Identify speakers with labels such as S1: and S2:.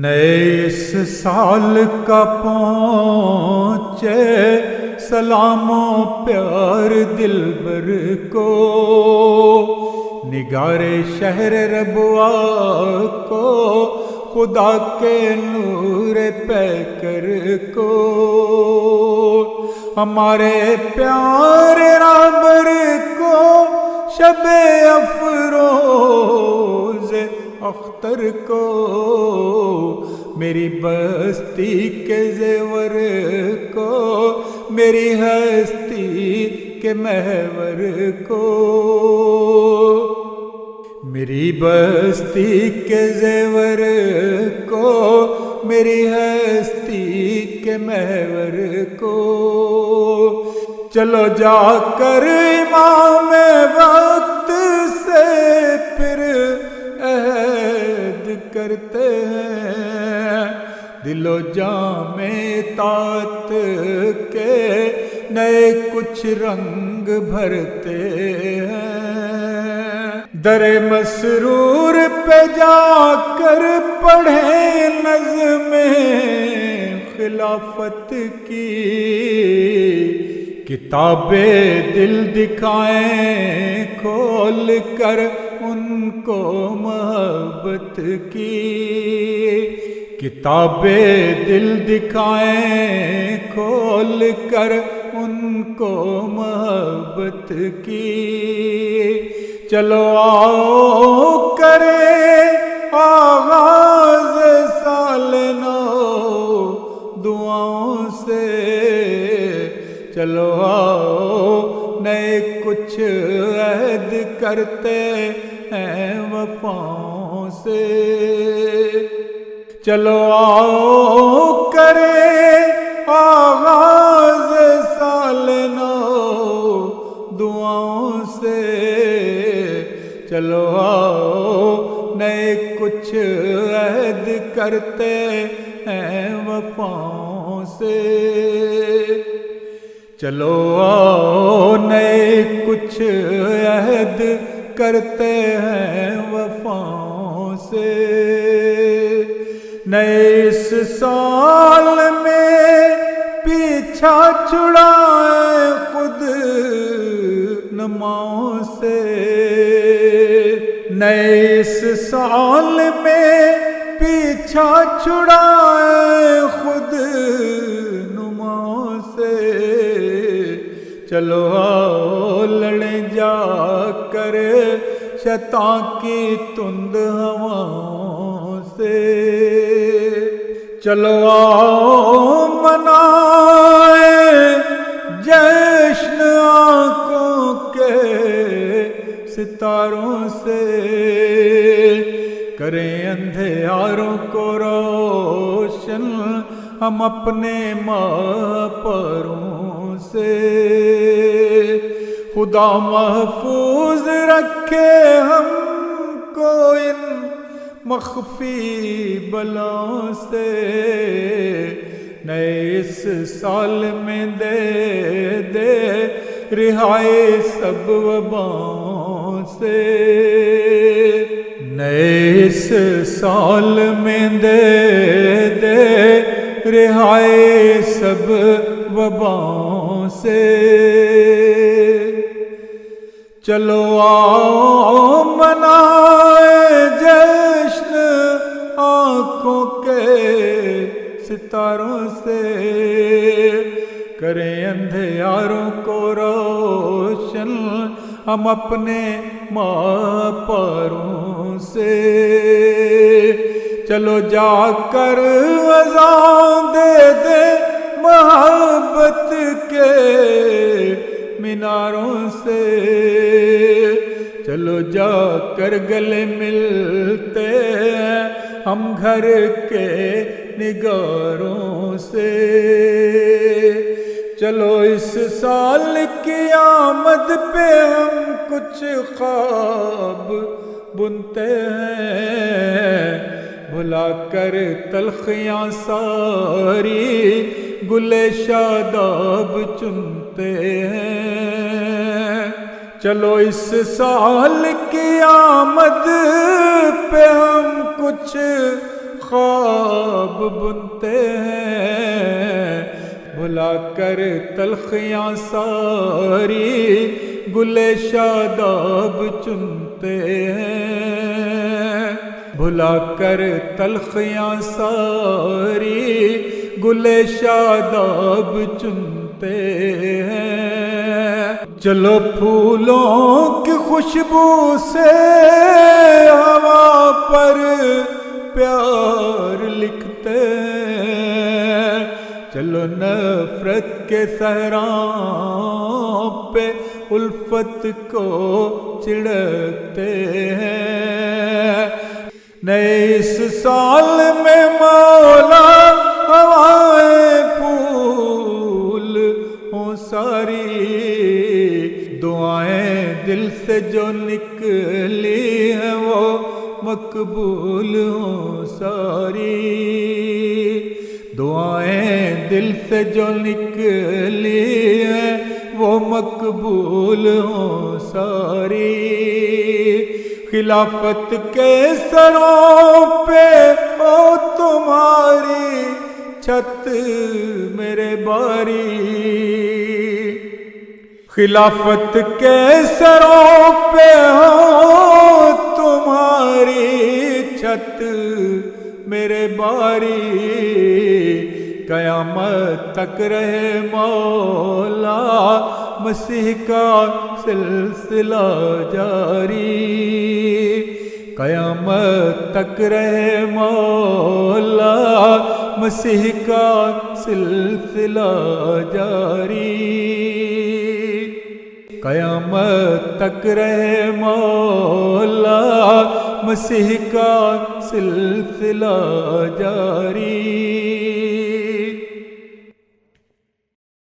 S1: نئے اس سال کا پہنچے سلام و پیار دلبر کو، نگار شہر ربوا کو، خدا کے نور پیکر کو، ہمارے پیارے رابر کو، شب افروز اختر کو، میری بستی کے زیور کو، میری ہستی کے محور کو، میری بستی کے زیور کو، میری ہستی کے محور کو، چلو جا کر امام وقت سے پھر عہد کرتے ہیں، دل و جاں میں اطاعت کے نئے کچھ رنگ بھرتے ہیں، در مسرور پہ جا کر پڑھیں نظم خلافت کی، کتابیں دل دکھائیں کھول کر ان کو محبت کی، کتابیں دل دکھائیں کھول کر ان کو محبت کی، چلو آؤ کریں آغاز سال نو دعاؤں سے، چلو آؤ نئے کچھ عہد کرتے ہیں وفاؤں سے، چلو آؤ کریں آغاز سال نو دعاؤں سے، چلو آؤ نئے کچھ عہد کرتے ہیں وفاؤں سے، چلو آؤ نئے کچھ عہد کرتے ہیں وفاؤں سے، نئے اس سال میں پیچھا چھڑائے خود نماؤں سے، نئے اس سال میں پیچھا چھڑائے خود نماؤں سے، چلو آؤ لڑیں جا کر شیطان کی تند ہواؤں سے، چلو آؤ منائیں جشن آنکھوں کے ستاروں سے، کریں اندھیاروں کو روشن ہم اپنے ماپروں سے، خدا محفوظ رکھے ہم کو ان مخفی بلاؤں سے، نئے اس سال میں دے دے رہائی سب وباؤں سے، نئے اس سال میں دے دے رہائی سب وباؤں سے، چلو آؤ منائیں جشن آنکھوں کے ستاروں سے، کریں اندھیاروں کو روشن ہم اپنے ماپروں سے، چلو جا کر اذان دے دے محبت کے میناروں سے، چلو جا کر گلے ملتے ہیں ہم گھر کے نگاروں سے، چلو اس سال کی آمد پہ ہم کچھ خواب بنتے ہیں، بھلا کر تلخیاں ساری گل شاداب چنتے ہیں، چلو اس سال کی آمد پہ ہم کچھ خواب بنتے ہیں، بھلا کر تلخیاں ساری گل شاداب چنتے ہیں، بھلا کر تلخیاں ساری گل شاداب چنتے ہیں۔ چلو پھولوں کی خوشبو سے ہوا پر پیار لکھتے ہیں، چلو نفرت کے صحراؤں پہ الفت کو چھڑکتے ہیں۔ نئے اس سال میں مولا ہوائیں پھول ہوں ساری، دعائیں دل سے جو نکلی ہیں وہ مقبول ہوں ساری، دعائیں دل سے جو نکلی ہیں وہ مقبول ہوں ساری۔ خلافت کے سروں پہ ہو تمہاری چھت میرے باری، خلافت کے سروں پہ ہو تمہاری چھت میرے باری، قیامت تک رہے مولا مسیح کا سلسلہ جاری، قیامت تک رہے مولا مسیح کا سلسلہ جاری، قیامت تک رہے مولا مسیح کا سلسلہ جاری۔